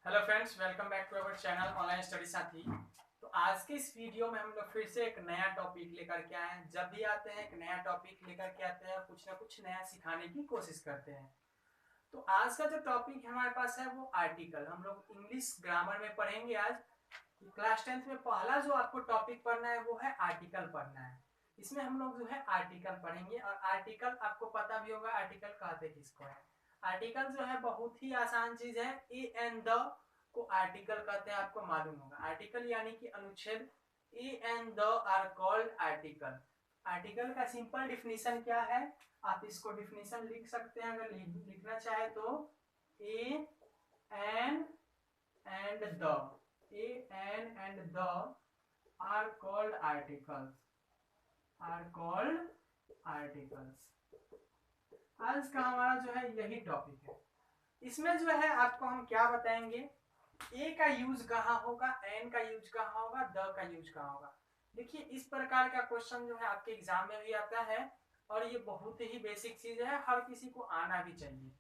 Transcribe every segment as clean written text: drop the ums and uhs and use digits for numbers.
Hello friends, welcome back to our channel online study Saathi. तो आज के इस वीडियो में हम लोग फिर से एक नया टॉपिक लेकर के आए हैं। जब भी आते हैं एक नया टॉपिक लेकर के आते हैं, कुछ ना कुछ नया सिखाने की कोशिश करते हैं। तो आज का जो टॉपिक हमारे पास है वो आर्टिकल। हम लोग इंग्लिश ग्रामर में पढ़ेंगे आज। क्लास 10th में पहला जो आपको टॉपिक पढ़ना है वो है आर्टिकल पढ़ना है। इसमें हम लोग जो है आर्टिकल पढ़ेंगे, और आर्टिकल आपको पता भी होगा आर्टिकल कहते किसको है। आर्टिकल जो है बहुत ही आसान चीज है। ए एंड द को आर्टिकल कहते हैं, आपको मालूम होगा। आर्टिकल यानी कि अनुच्छेद। A and the are called article. Article का सिंपल डिफिनीशन क्या है, आप इसको डिफिनीशन लिख सकते हैं अगर लिखना चाहे तो। A and the, A an and the are called articles, are called articles. आज का हमारा जो है यही टॉपिक है। इसमें जो है आपको हम क्या बताएंगे, ए का यूज कहाँ होगा, एन का यूज कहाँ होगा, द का यूज कहाँ होगा। देखिए इस प्रकार का क्वेश्चन जो है आपके एग्जाम में भी आता है, और ये बहुत ही बेसिक चीज है, हर किसी को आना भी चाहिए।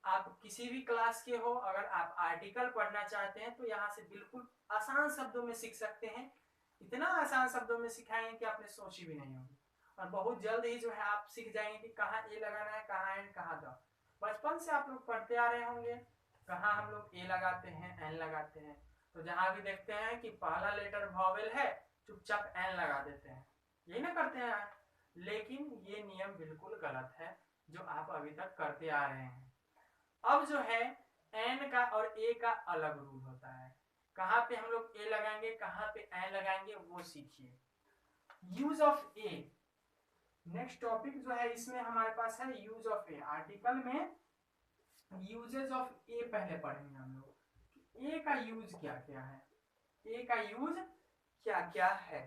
आप किसी भी क्लास के हो, अगर आप आर्टिकल पढ़ना चाहते हैं तो यहाँ से बिल्कुल आसान शब्दों में सीख सकते हैं। इतना आसान शब्दों में सिखाएंगे कि आपने सोची भी नहीं होगी, और बहुत जल्द ही जो है आप सीख जाएंगे कि कहाँ ए लगाना है, कहाँ एन, कहाँ द। बचपन से आप लोग पढ़ते आ रहे होंगे, कहाँ हम लोग ए लगाते हैं, एन लगाते हैं। तो जहां भी देखते हैं कि पहला लेटर वॉवेल है, चुपचाप एन लगा देते हैं, यही ना करते हैं। लेकिन ये नियम बिल्कुल गलत है जो आप अभी तक करते आ रहे हैं। अब जो है एन का और ए का अलग रूल होता है। कहाँ पे हम लोग ए लगाएंगे, कहाँ पे एन लगाएंगे, वो सीखिए। Use of A, next topic जो है इसमें हमारे पास है यूज ऑफ ए। आर्टिकल में यूजेज ऑफ ए पहले पढ़ेंगे हम लोग। ए का यूज क्या क्या है, ए का यूज क्या क्या है।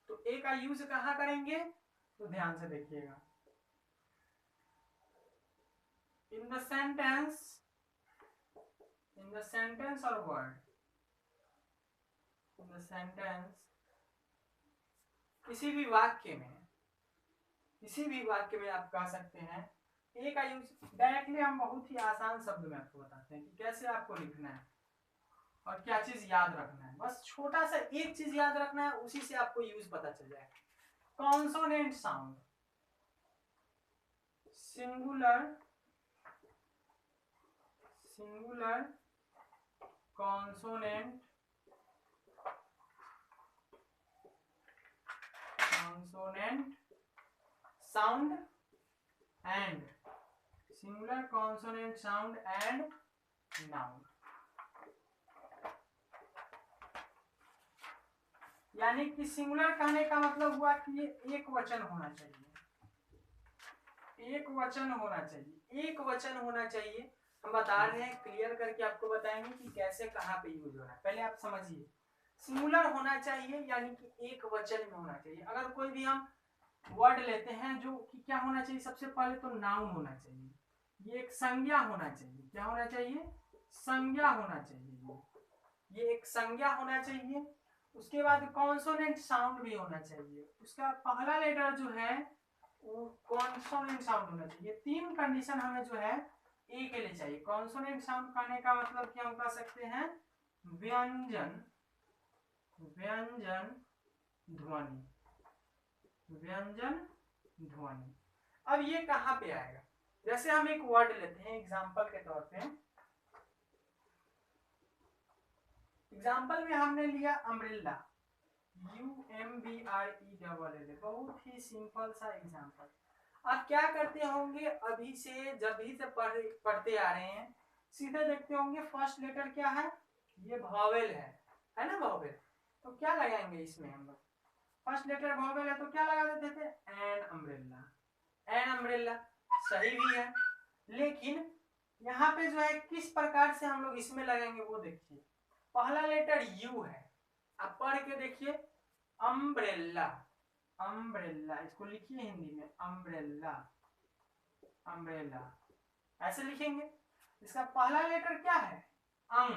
तो ए का यूज कहाँ करेंगे, तो ध्यान से देखिएगा। In the sentence, in the sentence और वर्ड, इन द सेंटेंस, किसी भी वाक्य में, किसी भी वाक्य में आप कह सकते हैं ए का यूज। डायरेक्टली हम बहुत ही आसान शब्द में आपको बताते हैं कि कैसे आपको लिखना है और क्या चीज याद रखना है। बस छोटा सा एक चीज याद रखना है, उसी से आपको यूज पता चल जाएगा। Consonant sound, singular, singular consonant, consonant sound and, singular consonant sound and noun. यानी कि सिंगुलर कहने का मतलब हुआ कि ये एक वचन होना चाहिए, एक वचन होना चाहिए, एक वचन होना चाहिए। हम बता रहे हैं, क्लियर करके आपको बताएंगे कि कैसे कहाँ पे यूज हो रहा है। पहले आप समझिए, सिंगुलर होना चाहिए यानी कि एक वचन में होना चाहिए। अगर कोई भी हम वर्ड लेते हैं जो कि क्या होना चाहिए, सबसे पहले तो नाउन होना चाहिए। ये एक संज्ञा होना चाहिए। क्या होना चाहिए, संज्ञा होना चाहिए। ये एक संज्ञा होना चाहिए। उसके बाद कॉन्सोनेंट साउंड भी होना चाहिए। उसका पहला लेटर जो है वो कॉन्सोनेंट साउंड होना चाहिए। तीन कंडीशन हमें जो है ए के लिए चाहिए। कॉन्सोनेंट साउंड कहने का मतलब क्या हम कह सकते हैं, व्यंजन, व्यंजन ध्वनि, व्यंजन ध्वनि। अब ये कहाँ पे आएगा, जैसे हम एक वर्ड लेते हैं एग्जाम्पल के तौर पे। एग्जाम्पल में हमने लिया अम्ब्रेला, UMBRELLA, बहुत ही सिंपल सा एग्जाम्पल। आप क्या करते होंगे, अभी से जब भी से पढ़ते आ रहे हैं, सीधे देखते होंगे फर्स्ट लेटर क्या है, ये वॉवेल है ना वॉवेल। तो क्या लगाएंगे इसमें हम लोग, फर्स्ट लेटर वॉवेल है तो क्या लगा देते थे, एन अम्ब्रेला, एन अम्ब्रेला। सही भी है, लेकिन यहाँ पे जो है किस प्रकार से हम लोग इसमें लगाएंगे वो देखिए। पहला लेटर यू है, आप पढ़ के देखिए, अम्ब्रेला, अम्ब्रेला, इसको लिखिए हिंदी में अम्ब्रेला, अम्ब्रेला ऐसे लिखेंगे। इसका पहला लेटर क्या है, अंग,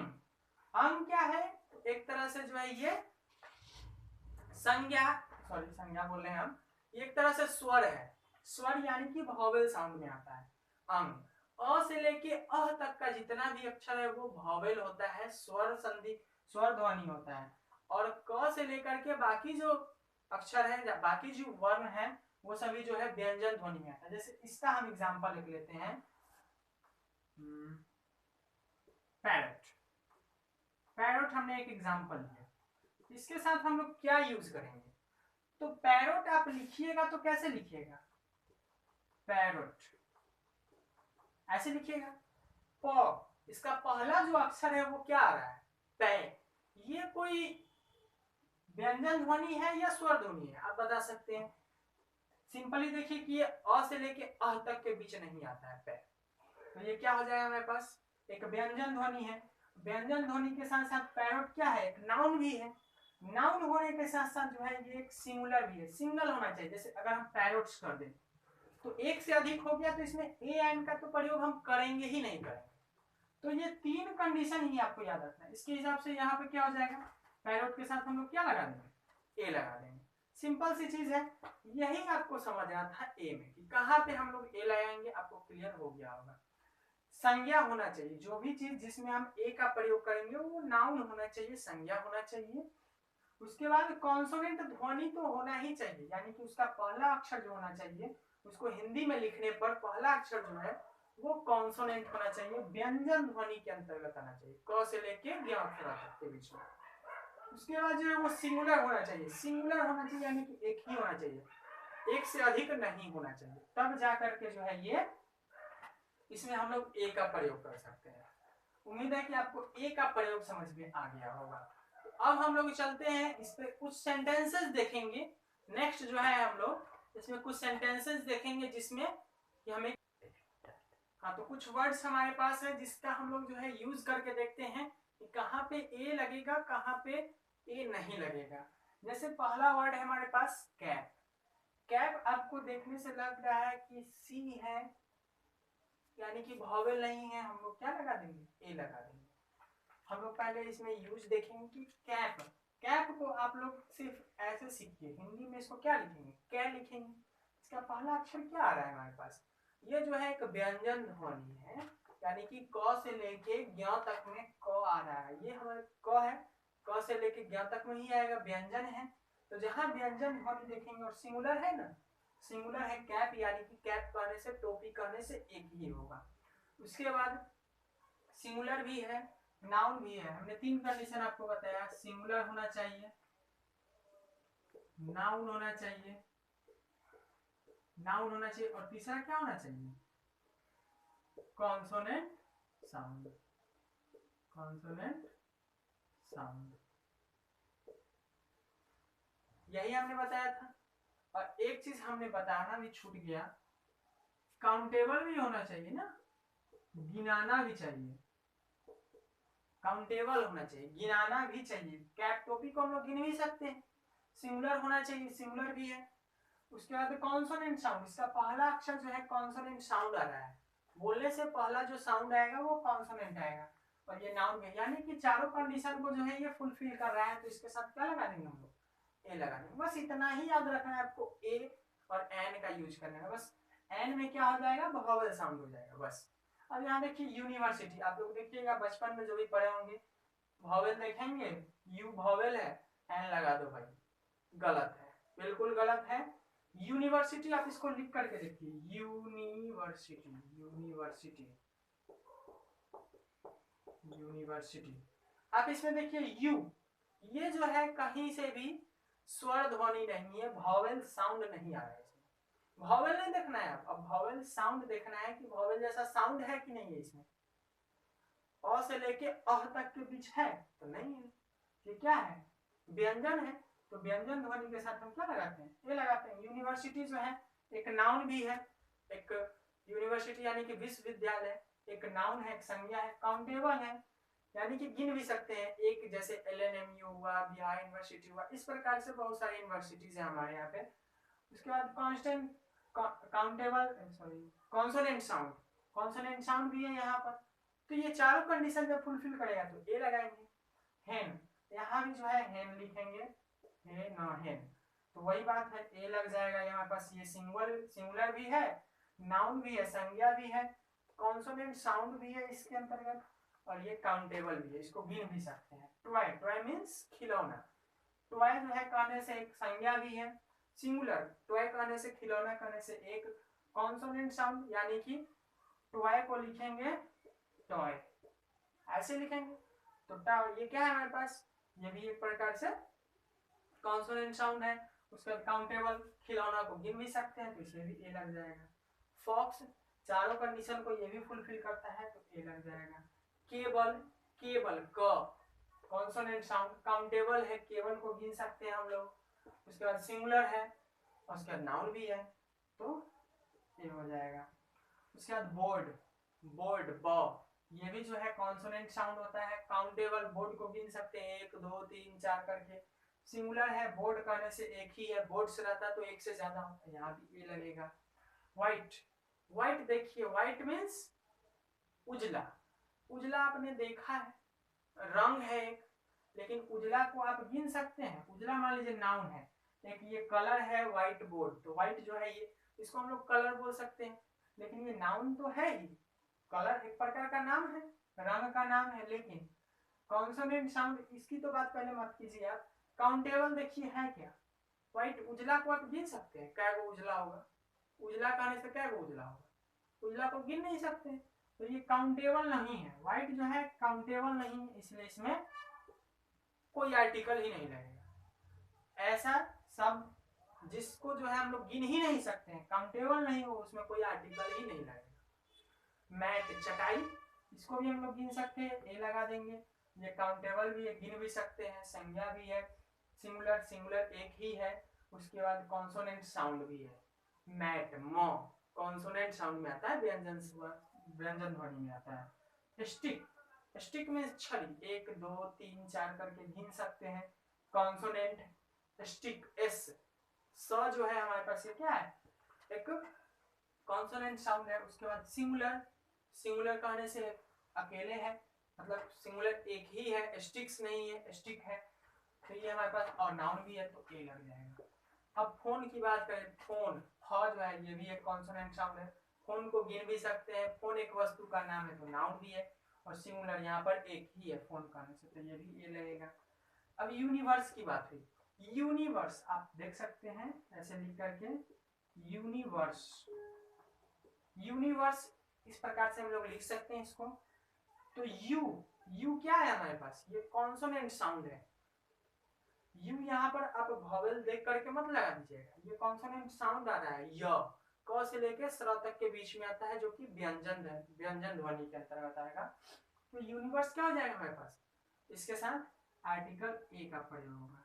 अंग क्या है, तो एक तरह से जो है ये संज्ञा, सॉरी संज्ञा बोल रहे हैं हम, एक तरह से स्वर है। स्वर यानी कि वॉवेल साउंड में आता है अंग। अ से लेके अह तक का जितना भी अक्षर है वो वॉवेल होता है, स्वर संधि स्वर ध्वनि होता है। और क से लेकर के बाकी जो अक्षर है, बाकी जो वर्ण है, वो सभी जो है व्यंजन ध्वनि में आता है। जैसे इसका हम एग्जांपल लिख लेते हैं, पैरट। पैरट हमने एक एग्जांपल लिया, इसके साथ हम लोग क्या यूज करेंगे? तो पैरट आप लिखिएगा तो कैसे लिखिएगा? पैरट ऐसे लिखिएगा। प, इसका पहला जो अक्षर है वो क्या आ रहा है? पै। ये कोई व्यंजन ध्वनि है या स्वर ध्वनि है? आप बता सकते हैं। सिंपली देखिए कि ये अ से लेके अह तक के बीच नहीं आता है पै, तो ये क्या हो जाएगा हमारे पास? एक व्यंजन ध्वनि है। व्यंजन ध्वनि के साथ साथ पैरट क्या है? एक नाउन भी है। नाउन होने के साथ साथ जो है ये एक सिंगुलर भी है, सिंगल होना चाहिए। जैसे अगर हम पैरट्स कर दें तो एक से अधिक हो गया तो इसमें ए एन का तो प्रयोग हम करेंगे ही नहीं करेंगे। तो ये तीन कंडीशन ही आपको याद रखना है। इसके हिसाब से यहाँ पे क्या हो जाएगा? पैरट के साथ हम लोग क्या लगा देंगे? ए लगा देंगे। सिंपल सी चीज है, यही आपको समझना था ए में कि कहाँ पे हम लोग ए लगाएंगे। आपको क्लियर हो गया होगा। संज्ञा होना चाहिए, जो भी चीज जिसमें हम ए का प्रयोग करेंगे वो नाउन होना चाहिए, संज्ञा होना चाहिए। उसके बाद कॉन्सोनेंट ध्वनि तो होना ही चाहिए, यानी कि उसका पहला अक्षर जो होना चाहिए, उसको हिंदी में लिखने पर पहला अक्षर जो है वो कॉन्सोनेंट होना चाहिए, व्यंजन ध्वनि के अंतर्गत आना चाहिए, क से लेके ज्ञ अक्षर तक के बीच में। उसके बाद जो है वो सिंगुलर होना चाहिए। सिंगुलर होना चाहिए यानी कि एक ही होना चाहिए, एक से अधिक नहीं होना चाहिए। तब जाकर के जो है ये इसमें हम लोग ए का प्रयोग कर सकते हैं। उम्मीद है कि आपको ए का प्रयोग समझ में आ गया होगा। तो अब हम लोग चलते हैं, इस पे कुछ सेंटेंसेस देखेंगे। नेक्स्ट जो है हम लोग इसमें कुछ सेंटेंसेस देखेंगे जिसमें कि हमें तो कुछ वर्ड्स हमारे पास है जिसका हम लोग जो है यूज करके देखते हैं कि कहाँ पे ए लगेगा, कहाँ पे ए नहीं लगेगा। जैसे पहला वर्ड है हमारे पास कैप। कैप आपको देखने से लग रहा है कि सी है, यानी कि वॉवेल नहीं है, हम लोग क्या लगा देंगे? ए लगा देंगे। हम लोग पहले इसमें यूज देखेंगे कि कैप। कैप को आप लोग सिर्फ ऐसे सीखिए, हिंदी में इसको क्या लिखेंगे? कै लिखेंगे। इसका पहला अक्षर क्या आ रहा है हमारे पास? ये जो है एक व्यंजन ध्वनि है, यानी कि क से लेके ज्ञ तक में क आ रहा है। ये हमारे क है, क से लेके ज्ञ तक में ही आएगा, व्यंजन है। तो जहां व्यंजन ध्वनि देखेंगे और सिंगुलर है ना, सिंगुलर है कैप, यानी कि कैप कहने से, टोपी कहने से एक ही होगा। उसके बाद सिंगुलर भी है, नाउन भी है। हमने तीन कंडीशन आपको बताया, सिंगुलर होना चाहिए, नाउन होना चाहिए, नाउन होना चाहिए, और तीसरा क्या होना चाहिए? Consonant sound, consonant sound. यही हमने बताया था। और एक चीज हमने बताना भी छूट गया, काउंटेबल भी होना चाहिए ना, गिनाना भी चाहिए। काउंटेबल होना चाहिए, गिनाना भी चाहिए। कैप टोपी को हम लोग गिन भी सकते हैं। सिंगुलर होना चाहिए, सिंगुलर भी है। उसके बाद कॉन्सोनेंट साउंड, इसका पहला अक्षर जो है कॉन्सोनेंट साउंड आ रहा है, बोलने से पहला जो साउंड आएगा वो कॉन्सोनेंट आएगा। और ये नाउन है, यानी कि चारों कंडीशन को जो है ये फुलफिल कर रहा है। तो इसके साथ क्या लगा देंगे हम लोग? ए लगा देंगे। बस इतना ही याद रखना है आपको, ए और एन का यूज करना है। बस एन में क्या हो जाएगा? वॉवेल साउंड हो जाएगा बस। अब यहाँ देखिए यूनिवर्सिटी, आप लोग देखिएगा बचपन में जो भी पढ़े होंगे, वॉवेल देखेंगे, यू वॉवेल है, एन लगा दो भाई, गलत है, बिल्कुल गलत है। यूनिवर्सिटी आप इसको लिख करके देखिए, यूनिवर्सिटी, यूनिवर्सिटी, यूनिवर्सिटी। आप इसमें देखिए यू, ये जो है कहीं से भी स्वर ध्वनि नहीं है, वॉवेल साउंड नहीं आ रहा है इसमें। वॉवेल नहीं देखना है आप, अब वॉवेल साउंड देखना है कि वॉवेल जैसा साउंड है कि नहीं है इसमें। अ से लेके अह तक के बीच है तो नहीं है। ये क्या है? व्यंजन है। तो व्यंजन ध्वनि के साथ हम क्या लगाते हैं? ये लगाते हैं। यूनिवर्सिटी जो है एक नाउन भी है, एक यूनिवर्सिटी यानी कि विश्वविद्यालय एक नाउन है, एक संज्ञा है, काउंटेबल है, यानी कि गिन भी सकते हैं। एक जैसे एलएनएमयू हुआ, बिहार यूनिवर्सिटी हुआ, इस प्रकार से बहुत सारी यूनिवर्सिटीज है हमारे यहाँ पे। उसके बाद constant countable, sorry, consonant sound, consonant sound भी है यहाँ पर। तो ये चारों कंडीशन जब फुलफिल करेगा तो ए लगाएंगे। हेन, यहाँ भी जो है हेन लिखेंगे, हे ना हेन, तो वही बात है, ए लग जाएगा। यहाँ पास ये सिंगुलर भी है, नाउन भी है, संज्ञा भी है, कॉन्सोनेंट साउंड भी है इसके अंतर्गत और ये काउंटेबल भी है, इसको गिन भी सकते हैं। टॉय, टॉय मीन्स खिलौना। टॉय जो है कहने से एक संज्ञा भी है, सिंगुलर। टॉय कहने से, खिलौना कहने से एक कॉन्सोनेंट साउंड, यानी कि टॉय को लिखेंगे टॉय, ऐसे लिखेंगे तो ये क्या है हमारे पास, ये भी एक प्रकार से कॉन्सोनेंट साउंड है। उसका काउंटेबल, खिलौना को गिन भी सकते हैं तो इसमें भी ए लग जाएगा। फॉक्स, चारों कंडीशन को ये भी फुलफिल करता है तो ए लग जाएगा। केबल, केबल क कॉन्सोनेंट साउंड, काउंटेबल है, केबल को गिन सकते हैं हम लोग। उसके बाद सिंगुलर है, उसके बाद नाउन भी है तो ये हो जाएगा। उसके बाद बोर्ड, बोर्ड ब, ये भी जो है कॉन्सोनेंट साउंड होता है, काउंटेबल, बोर्ड को गिन सकते हैं 1 2 3 4 करके। सिंगुलर है, बोर्ड कहने से एक ही है, बोर्ड से रहता तो एक से ज्यादा होता है, यहाँ भी ए लगेगा। व्हाइट, व्हाइट देखिए, व्हाइट मीन्स उजला। उजला आपने देखा है, रंग है एक, लेकिन उजला को आप गिन सकते हैं। उजला मान लीजिए नाउन है, एक ये कलर है व्हाइट बोर्ड, तो व्हाइट जो है ये, इसको हम लोग कलर बोल सकते हैं, लेकिन ये नाउन तो है ही। कलर एक प्रकार का नाम है, रंग का नाम है, लेकिन कॉन्सोनेंट साउंड, इसकी तो बात पहले मत कीजिए आप। काउंटेबल देखिए है क्या, व्हाइट, उजला को आप गिन सकते हैं, क्या वो उजला होगा, उजला कहने से क्या वो उजला होगा, उजला को गिन नहीं सकते, तो ये काउंटेबल नहीं है। व्हाइट जो है काउंटेबल नहीं है, इसलिए इसमें कोई आर्टिकल ही नहीं लगेगा। ऐसा सब जिसको जो है हम लोग गिन ही नहीं सकते हैं, काउंटेबल नहीं हो, उसमें कोई आर्टिकल ही नहीं लगेगा। मैट, चटाई, इसको भी हम लोग गिन सकते हैं, ए लगा देंगे। ये काउंटेबल भी है, गिन भी सकते हैं, संज्ञा भी है, सिंगुलर, सिंगुलर एक ही है। उसके बाद कॉन्सोनेंट साउंड भी है। मैट, म, कॉन्सोनेंट साउंड में आता है, व्यंजन ध्वनि में आता है। स्टिक, स्टिक में छड़ी, 1 2 3 4 करके गिन सकते हैं। कॉन्सोनेंट स्टिक, एस, स जो है हमारे पास ये क्या है, एक कॉन्सोनेंट साउंड है। उसके बाद सिंगुलर, सिंगुलर कहने से अकेले है, मतलब सिंगुलर एक ही है, स्टिक्स नहीं है, स्टिक है, तो ये हमारे पास, और नाउन भी है तो ए लग जाएगा। अब फोन की बात करें, फोन, फ जो है ये भी एक कॉन्सोनेंट साउंड है, फोन को गिन भी सकते हैं, फोन एक वस्तु का नाम है तो नाउन भी है, और सिंगुलर यहाँ पर एक ही है फोन कहने से, तो ये भी ए लगेगा। अब यूनिवर्स की बात हुई, यूनिवर्स आप देख सकते हैं ऐसे लिख करके, यूनिवर्स, यूनिवर्स इस प्रकार से हम लोग लिख सकते हैं इसको। तो यू, यू क्या है हमारे पास, ये कॉन्सोनेंट साउंड है। यू यहाँ पर आप वॉवेल देख करके मत लगा दीजिएगा, ये कॉन्सोनेंट साउंड आ रहा है, य, क से लेके स्र तक के बीच में आता है, जो कि व्यंजन है, व्यंजन ध्वनि के अंतर्गत आएगा। तो यूनिवर्स क्या हो जाएगा हमारे पास, इसके साथ आर्टिकल ए का प्रयोग होगा।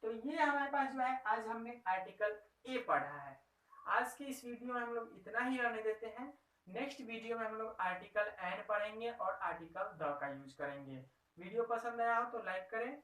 तो ये हमारे पास जो है, आज हमने आर्टिकल ए पढ़ा है। आज की इस वीडियो में हम लोग इतना ही रहने देते हैं। नेक्स्ट वीडियो में हम लोग आर्टिकल एन पढ़ेंगे और आर्टिकल द का यूज करेंगे। वीडियो पसंद आया हो तो लाइक करें,